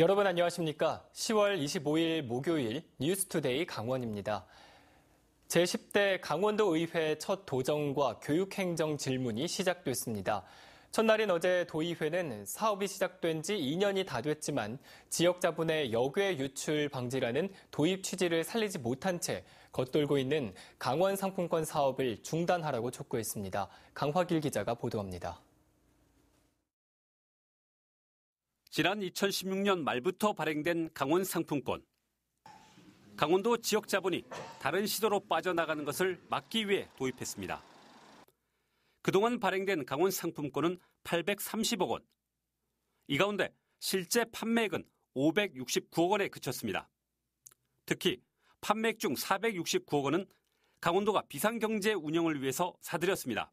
여러분 안녕하십니까? 10월 25일 목요일 뉴스투데이 강원입니다. 제10대 강원도 의회 첫 도정과 교육행정 질문이 시작됐습니다. 첫날인 어제 도의회는 사업이 시작된 지 2년이 다 됐지만 지역 자본의 역외 유출 방지라는 도입 취지를 살리지 못한 채 겉돌고 있는 강원 상품권 사업을 중단하라고 촉구했습니다. 강화길 기자가 보도합니다. 지난 2016년 말부터 발행된 강원 상품권. 강원도 지역 자본이 다른 시도로 빠져나가는 것을 막기 위해 도입했습니다. 그동안 발행된 강원 상품권은 830억 원. 이 가운데 실제 판매액은 569억 원에 그쳤습니다. 특히 판매액 중 469억 원은 강원도가 비상경제 운영을 위해서 사들였습니다.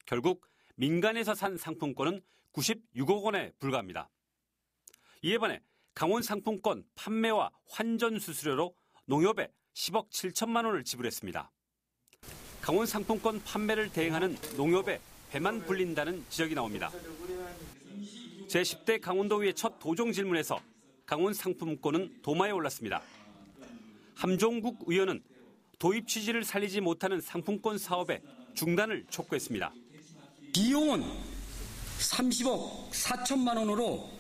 결국 민간에서 산 상품권은 96억 원에 불과합니다. 이에 반해 강원 상품권 판매와 환전 수수료로 농협에 10억 7천만 원을 지불했습니다. 강원 상품권 판매를 대행하는 농협에 배만 불린다는 지적이 나옵니다. 제10대 강원도의회 첫 도정 질문에서 강원 상품권은 도마에 올랐습니다. 함종국 의원은 도입 취지를 살리지 못하는 상품권 사업의 중단을 촉구했습니다. 비용은 30억 4천만 원으로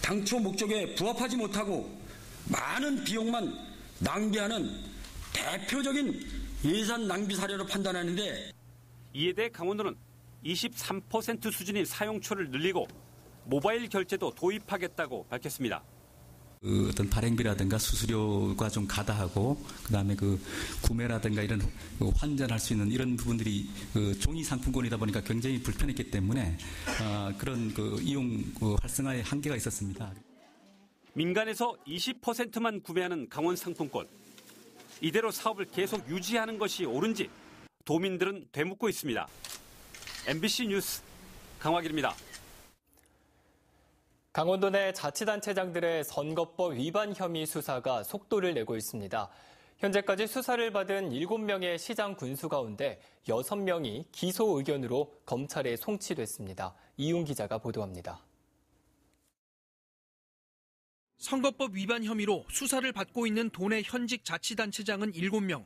당초 목적에 부합하지 못하고 많은 비용만 낭비하는 대표적인 예산 낭비 사례로 판단하는데, 이에 대해 강원도는 23% 수준인 사용처를 늘리고 모바일 결제도 도입하겠다고 밝혔습니다. 어떤 발행비라든가 수수료가 좀 가다하고 그다음에 구매라든가 이런 환전할 수 있는 이런 부분들이 종이 상품권이다 보니까 굉장히 불편했기 때문에 그런 이용 활성화에 한계가 있었습니다. 민간에서 20%만 구매하는 강원 상품권. 이대로 사업을 계속 유지하는 것이 옳은지 도민들은 되묻고 있습니다. MBC 뉴스 강화길입니다. 강원도 내 자치단체장들의 선거법 위반 혐의 수사가 속도를 내고 있습니다. 현재까지 수사를 받은 7명의 시장 군수 가운데 6명이 기소 의견으로 검찰에 송치됐습니다. 이윤 기자가 보도합니다. 선거법 위반 혐의로 수사를 받고 있는 도내 현직 자치단체장은 7명,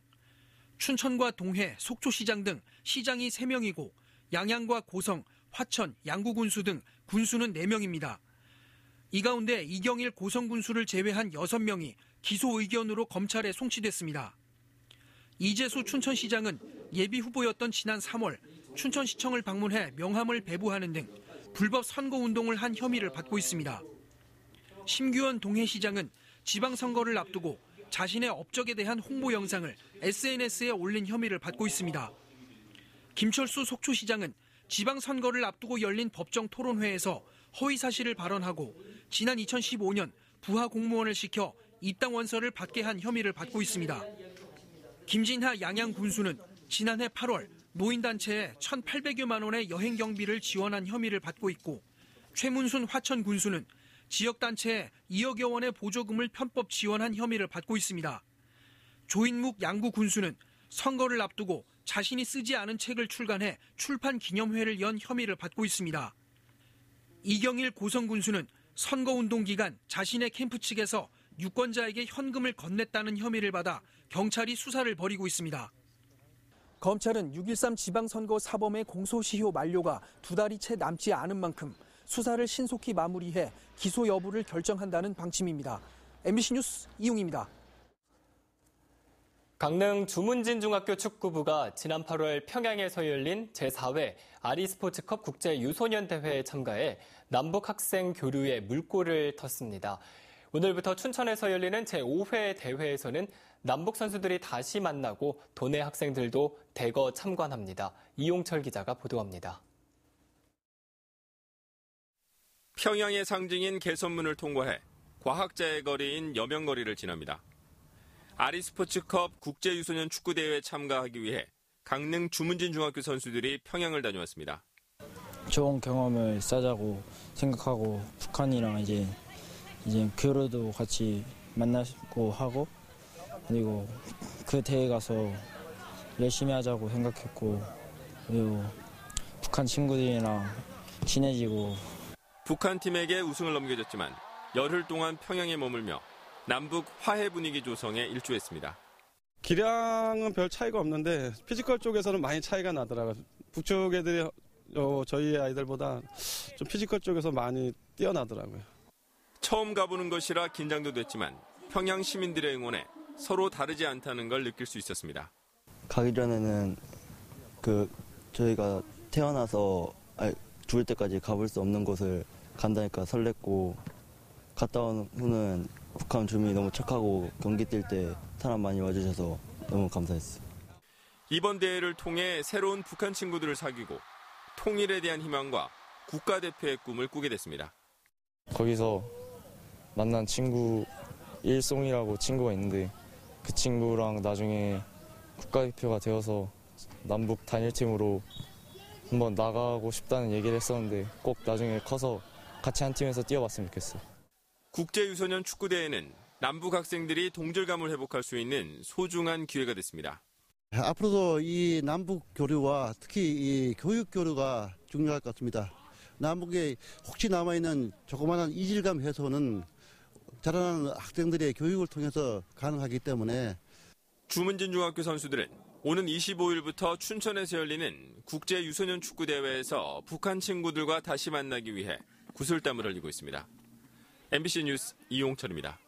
춘천과 동해, 속초시장 등 시장이 3명이고 양양과 고성, 화천, 양구군수 등 군수는 4명입니다. 이 가운데 이경일 고성군수를 제외한 6명이 기소 의견으로 검찰에 송치됐습니다. 이재수 춘천시장은 예비 후보였던 지난 3월 춘천시청을 방문해 명함을 배부하는 등 불법 선거운동을 한 혐의를 받고 있습니다. 심규현 동해시장은 지방선거를 앞두고 자신의 업적에 대한 홍보 영상을 SNS에 올린 혐의를 받고 있습니다. 김철수 속초시장은 지방선거를 앞두고 열린 법정 토론회에서 허위사실을 발언하고 지난 2015년 부하 공무원을 시켜 입당 원서를 받게 한 혐의를 받고 있습니다. 김진하 양양 군수는 지난해 8월 노인단체에 1,800여만 원의 여행 경비를 지원한 혐의를 받고 있고, 최문순 화천 군수는 지역단체에 2억여 원의 보조금을 편법 지원한 혐의를 받고 있습니다. 조인묵 양구 군수는 선거를 앞두고 자신이 쓰지 않은 책을 출간해 출판 기념회를 연 혐의를 받고 있습니다. 이경일 고성 군수는 선거운동 기간 자신의 캠프 측에서 유권자에게 현금을 건넸다는 혐의를 받아 경찰이 수사를 벌이고 있습니다. 검찰은 6.13 지방선거 사범의 공소시효 만료가 2달이 채 남지 않은 만큼 수사를 신속히 마무리해 기소 여부를 결정한다는 방침입니다. MBC 뉴스 이용입니다. 강릉 주문진중학교 축구부가 지난 8월 평양에서 열린 제4회 아리스포츠컵 국제유소년대회에 참가해 남북 학생 교류에 물꼬를 텄습니다. 오늘부터 춘천에서 열리는 제5회 대회에서는 남북 선수들이 다시 만나고 도내 학생들도 대거 참관합니다. 이용철 기자가 보도합니다. 평양의 상징인 개선문을 통과해 과학자의 거리인 여명거리를 지납니다. 아리스포츠컵 국제유소년 축구대회에 참가하기 위해 강릉 주문진중학교 선수들이 평양을 다녀왔습니다. 좋은 경험을 쌓자고 생각하고 북한이랑 이제 교류도 같이 만나고 하고, 그리고 그 대회 가서 열심히 하자고 생각했고, 그리고 북한 친구들이랑 친해지고. 북한 팀에게 우승을 넘겨줬지만 열흘 동안 평양에 머물며 남북 화해 분위기 조성에 일조했습니다. 기량은 별 차이가 없는데 피지컬 쪽에서는 많이 차이가 나더라고요. 북쪽 애들이 저희 아이들보다 좀 피지컬 쪽에서 많이 뛰어나더라고요. 처음 가보는 것이라 긴장도 됐지만 평양 시민들의 응원에 서로 다르지 않다는 걸 느낄 수 있었습니다. 가기 전에는 저희가 태어나서 죽을 때까지 가볼 수 없는 곳을 간다니까 설렜고, 갔다 온 후는 북한 주민이 너무 착하고 경기 뛸 때 사람 많이 와주셔서 너무 감사했어요. 이번 대회를 통해 새로운 북한 친구들을 사귀고 통일에 대한 희망과 국가대표의 꿈을 꾸게 됐습니다. 거기서 만난 친구 일송이라고 친구가 있는데, 그 친구랑 나중에 국가대표가 되어서 남북 단일팀으로 한번 나가고 싶다는 얘기를 했었는데, 꼭 나중에 커서 같이 한 팀에서 뛰어봤으면 좋겠어요. 국제유소년 축구대회는 남북 학생들이 동질감을 회복할 수 있는 소중한 기회가 됐습니다. 앞으로도 이 남북 교류와 특히 이 교육 교류가 중요할 것 같습니다. 남북에 혹시 남아있는 조그마한 이질감 해소는 자라나는 학생들의 교육을 통해서 가능하기 때문에 주문진 중학교 선수들은 오는 25일부터 춘천에서 열리는 국제유소년 축구대회에서 북한 친구들과 다시 만나기 위해 구슬땀을 흘리고 있습니다. MBC 뉴스 이용철입니다.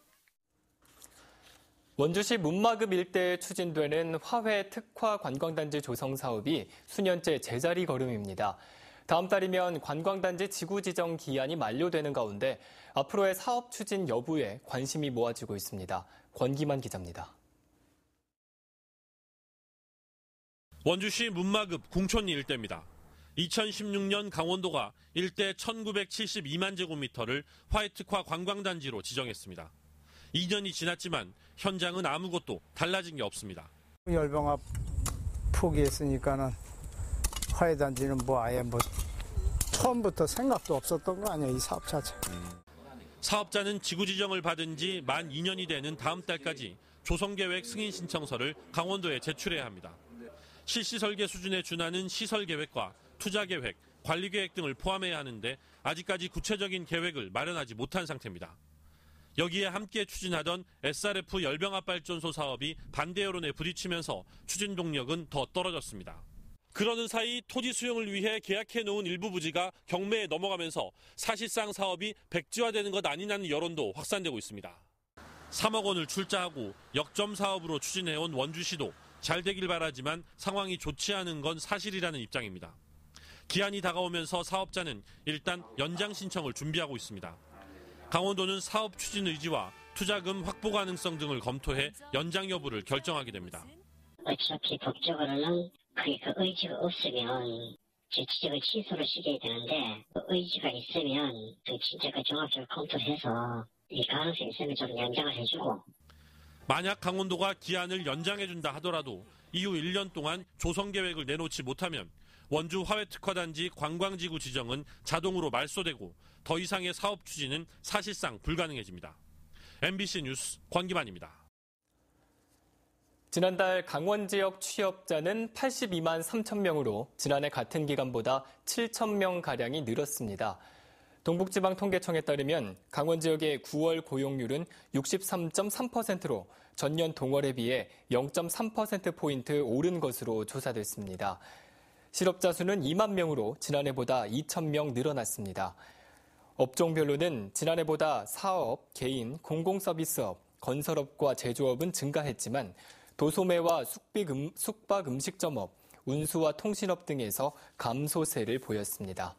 원주시 문마급 일대에 추진되는 화훼 특화 관광단지 조성 사업이 수년째 제자리 걸음입니다. 다음 달이면 관광단지 지구 지정 기한이 만료되는 가운데 앞으로의 사업 추진 여부에 관심이 모아지고 있습니다. 권기만 기자입니다. 원주시 문마급 궁촌리 일대입니다. 2016년 강원도가 일대 1972만 제곱미터를 화훼특화 관광단지로 지정했습니다. 2년이 지났지만 현장은 아무것도 달라진 게 없습니다. 열병합 포기했으니까는 화훼단지는 아예 처음부터 생각도 없었던 거 아니야, 이 사업 자체. 사업자는 지구 지정을 받은 지 만 2년이 되는 다음 달까지 조성계획 승인 신청서를 강원도에 제출해야 합니다. 실시 설계 수준에 준하는 시설 계획과 투자 계획, 관리 계획 등을 포함해야 하는데 아직까지 구체적인 계획을 마련하지 못한 상태입니다. 여기에 함께 추진하던 SRF 열병합 발전소 사업이 반대 여론에 부딪히면서 추진 동력은 더 떨어졌습니다. 그러는 사이 토지 수용을 위해 계약해놓은 일부 부지가 경매에 넘어가면서 사실상 사업이 백지화되는 것 아니냐는 여론도 확산되고 있습니다. 3억 원을 출자하고 역점 사업으로 추진해온 원주시도 잘 되길 바라지만 상황이 좋지 않은 건 사실이라는 입장입니다. 기한이 다가오면서 사업자는 일단 연장 신청을 준비하고 있습니다. 강원도는 사업 추진 의지와 투자금 확보 가능성 등을 검토해 연장 여부를 결정하게 됩니다. 어차피 법적으로는 그 의지가 없으면 지적을 취소를 시켜야 되는데, 그 의지가 있으면 진짜 종합적으로 검토를 해서 이 가능성이 있으면 좀 연장을 해주고. 만약 강원도가 기한을 연장해준다 하더라도 이후 1년 동안 조성계획을 내놓지 못하면 원주 화훼특화단지 관광지구 지정은 자동으로 말소되고 더 이상의 사업 추진은 사실상 불가능해집니다. MBC 뉴스 권기만입니다. 지난달 강원 지역 취업자는 82만 3천 명으로 지난해 같은 기간보다 7천 명가량이 늘었습니다. 동북지방통계청에 따르면 강원 지역의 9월 고용률은 63.3%로 전년 동월에 비해 0.3%포인트 오른 것으로 조사됐습니다. 실업자 수는 2만 명으로 지난해보다 2천 명 늘어났습니다. 업종별로는 지난해보다 사업, 개인, 공공서비스업, 건설업과 제조업은 증가했지만 도소매와 숙박 음식점업, 운수와 통신업 등에서 감소세를 보였습니다.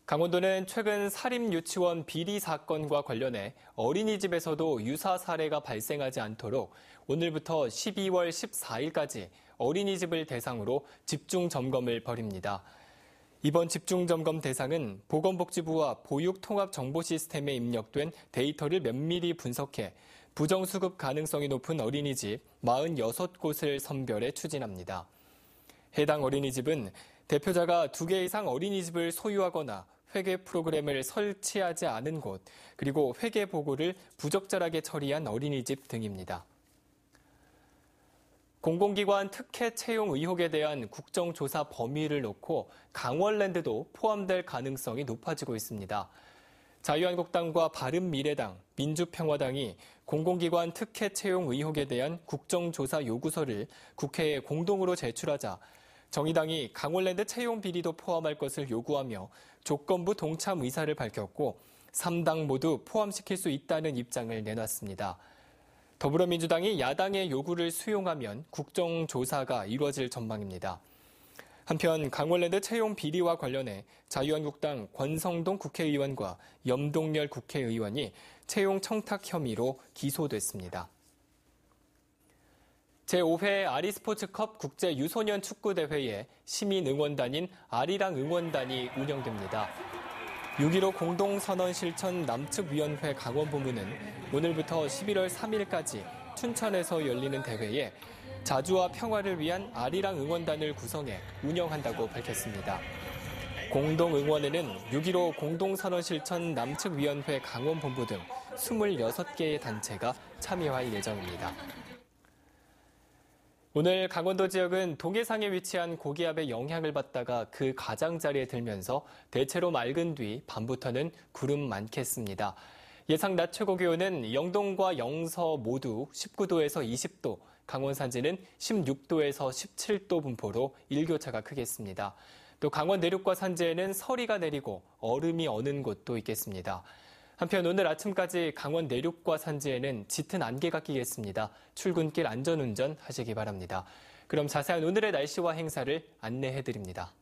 강원도는 최근 사립유치원 비리 사건과 관련해 어린이집에서도 유사 사례가 발생하지 않도록 오늘부터 12월 14일까지 어린이집을 대상으로 집중 점검을 벌입니다. 이번 집중 점검 대상은 보건복지부와 보육통합정보시스템에 입력된 데이터를 면밀히 분석해 부정수급 가능성이 높은 어린이집 46곳을 선별해 추진합니다. 해당 어린이집은 대표자가 2개 이상 어린이집을 소유하거나 회계 프로그램을 설치하지 않은 곳, 그리고 회계 보고를 부적절하게 처리한 어린이집 등입니다. 공공기관 특혜 채용 의혹에 대한 국정조사 범위를 놓고 강원랜드도 포함될 가능성이 높아지고 있습니다. 자유한국당과 바른미래당, 민주평화당이 공공기관 특혜 채용 의혹에 대한 국정조사 요구서를 국회에 공동으로 제출하자 정의당이 강원랜드 채용 비리도 포함할 것을 요구하며 조건부 동참 의사를 밝혔고 3당 모두 포함시킬 수 있다는 입장을 내놨습니다. 더불어민주당이 야당의 요구를 수용하면 국정조사가 이루어질 전망입니다. 한편 강원랜드 채용 비리와 관련해 자유한국당 권성동 국회의원과 염동열 국회의원이 채용 청탁 혐의로 기소됐습니다. 제5회 아리스포츠컵 국제 유소년 축구대회에 시민응원단인 아리랑 응원단이 운영됩니다. 6.15 공동선언 실천 남측위원회 강원본부는 오늘부터 11월 3일까지 춘천에서 열리는 대회에 자주와 평화를 위한 아리랑 응원단을 구성해 운영한다고 밝혔습니다. 공동응원에는 6.15 공동선언 실천 남측위원회 강원본부 등 26개의 단체가 참여할 예정입니다. 오늘 강원도 지역은 동해상에 위치한 고기압의 영향을 받다가 그 가장자리에 들면서 대체로 맑은 뒤 밤부터는 구름 많겠습니다. 예상 낮 최고 기온은 영동과 영서 모두 19도에서 20도, 강원 산지는 16도에서 17도 분포로 일교차가 크겠습니다. 또 강원 내륙과 산지에는 서리가 내리고 얼음이 어는 곳도 있겠습니다. 한편 오늘 아침까지 강원 내륙과 산지에는 짙은 안개가 끼겠습니다. 출근길 안전운전 하시기 바랍니다. 그럼 자세한 오늘의 날씨와 행사를 안내해드립니다.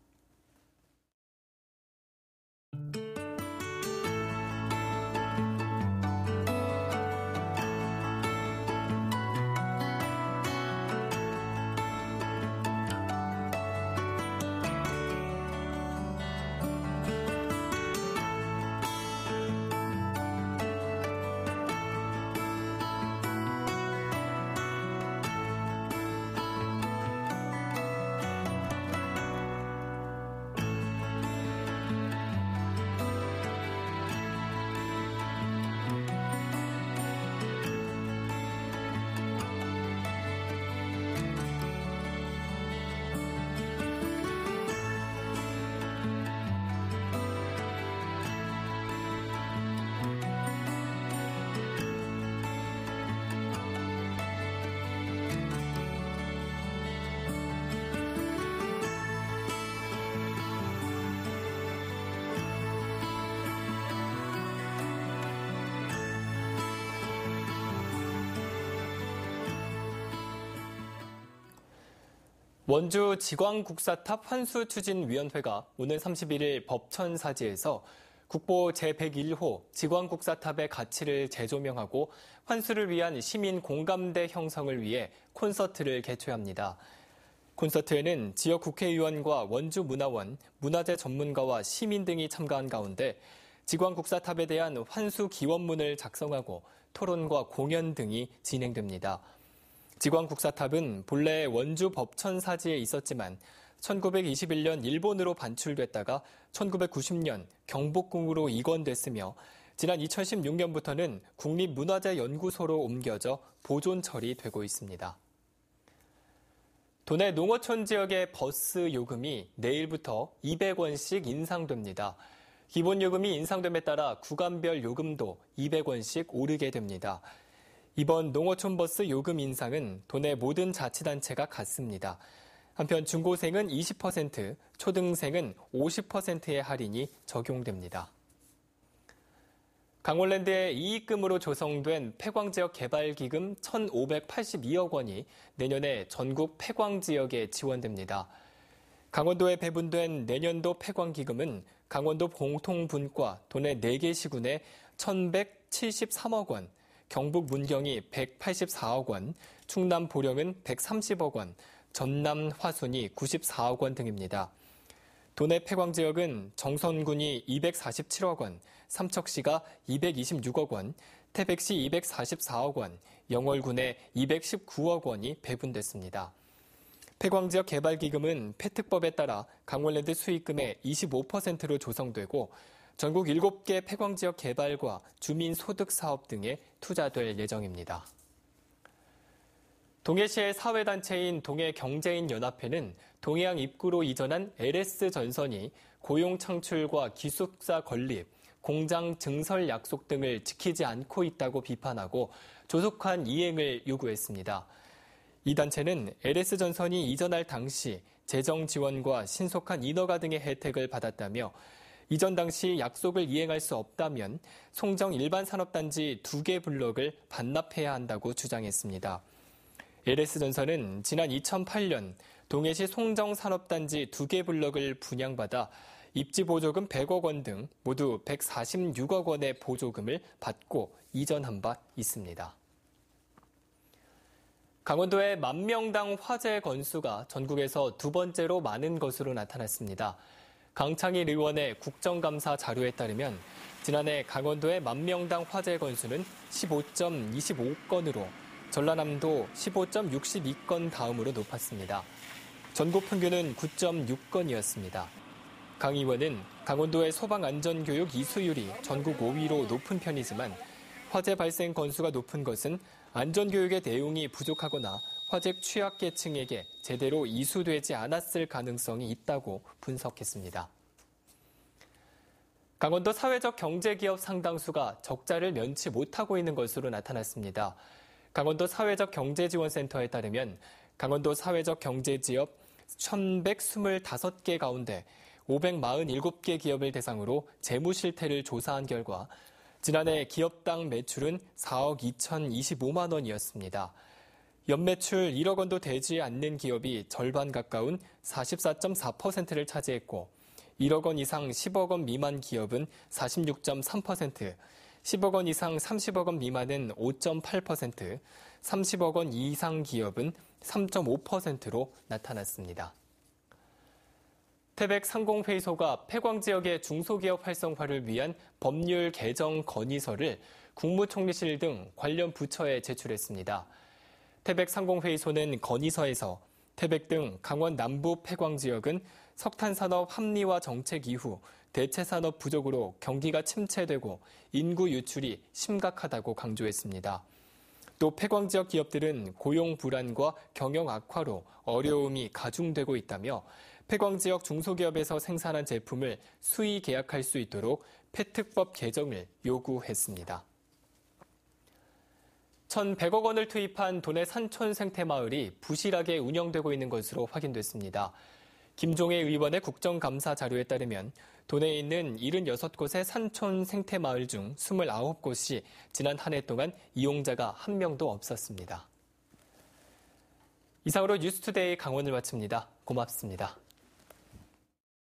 원주 지광국사탑 환수추진위원회가 오늘 31일 법천사지에서 국보 제101호 지광국사탑의 가치를 재조명하고 환수를 위한 시민 공감대 형성을 위해 콘서트를 개최합니다. 콘서트에는 지역 국회의원과 원주문화원, 문화재 전문가와 시민 등이 참가한 가운데 지광국사탑에 대한 환수 기원문을 작성하고 토론과 공연 등이 진행됩니다. 지광국사탑은 본래 원주 법천사지에 있었지만 1921년 일본으로 반출됐다가 1990년 경복궁으로 이관됐으며 지난 2016년부터는 국립문화재연구소로 옮겨져 보존 처리되고 있습니다. 도내 농어촌 지역의 버스 요금이 내일부터 200원씩 인상됩니다. 기본 요금이 인상됨에 따라 구간별 요금도 200원씩 오르게 됩니다. 이번 농어촌 버스 요금 인상은 도내 모든 자치단체가 같습니다. 한편 중고생은 20%, 초등생은 50%의 할인이 적용됩니다. 강원랜드의 이익금으로 조성된 폐광지역 개발기금 1,582억 원이 내년에 전국 폐광지역에 지원됩니다. 강원도에 배분된 내년도 폐광기금은 강원도 공통분과 도내 4개 시군에 1,173억 원, 경북 문경이 184억 원, 충남 보령은 130억 원, 전남 화순이 94억 원 등입니다. 도내 폐광지역은 정선군이 247억 원, 삼척시가 226억 원, 태백시 244억 원, 영월군에 219억 원이 배분됐습니다. 폐광지역 개발기금은 폐특법에 따라 강원랜드 수익금의 25%로 조성되고 전국 7개 폐광지역 개발과 주민소득사업 등에 투자될 예정입니다. 동해시의 사회단체인 동해경제인연합회는 동해안 입구로 이전한 LS전선이 고용 창출과 기숙사 건립, 공장 증설 약속 등을 지키지 않고 있다고 비판하고 조속한 이행을 요구했습니다. 이 단체는 LS전선이 이전할 당시 재정 지원과 신속한 인허가 등의 혜택을 받았다며 이전 당시 약속을 이행할 수 없다면 송정 일반산업단지 2개 블록을 반납해야 한다고 주장했습니다. LS전선은 지난 2008년 동해시 송정산업단지 2개 블록을 분양받아 입지 보조금 100억 원 등 모두 146억 원의 보조금을 받고 이전한 바 있습니다. 강원도의 만명당 화재 건수가 전국에서 두 번째로 많은 것으로 나타났습니다. 강창일 의원의 국정감사 자료에 따르면 지난해 강원도의 만명당 화재 건수는 15.25건으로 전라남도 15.62건 다음으로 높았습니다. 전국 평균은 9.6건이었습니다. 강 의원은 강원도의 소방안전교육 이수율이 전국 5위로 높은 편이지만 화재 발생 건수가 높은 것은 안전교육의 내용이 부족하거나 화재 취약계층에게 제대로 이수되지 않았을 가능성이 있다고 분석했습니다. 강원도 사회적 경제기업 상당수가 적자를 면치 못하고 있는 것으로 나타났습니다. 강원도 사회적 경제지원센터에 따르면 강원도 사회적 경제지업 1,125개 가운데 547개 기업을 대상으로 재무 실태를 조사한 결과 지난해 기업당 매출은 4억 2,025만 원이었습니다. 연매출 1억 원도 되지 않는 기업이 절반 가까운 44.4%를 차지했고 1억 원 이상 10억 원 미만 기업은 46.3%, 10억 원 이상 30억 원 미만은 5.8%, 30억 원 이상 기업은 3.5%로 나타났습니다. 태백 상공회의소가 폐광 지역의 중소기업 활성화를 위한 법률 개정 건의서를 국무총리실 등 관련 부처에 제출했습니다. 태백 상공회의소는 건의서에서 태백 등 강원 남부 폐광 지역은 석탄산업 합리화 정책 이후 대체산업 부족으로 경기가 침체되고 인구 유출이 심각하다고 강조했습니다. 또 폐광 지역 기업들은 고용 불안과 경영 악화로 어려움이 가중되고 있다며 폐광 지역 중소기업에서 생산한 제품을 수의 계약할 수 있도록 폐특법 개정을 요구했습니다. 1,100억 원을 투입한 도내 산촌 생태마을이 부실하게 운영되고 있는 것으로 확인됐습니다. 김종애 의원의 국정감사 자료에 따르면 도내에 있는 76곳의 산촌 생태마을 중 29곳이 지난 한 해 동안 이용자가 한 명도 없었습니다. 이상으로 뉴스투데이 강원을 마칩니다. 고맙습니다.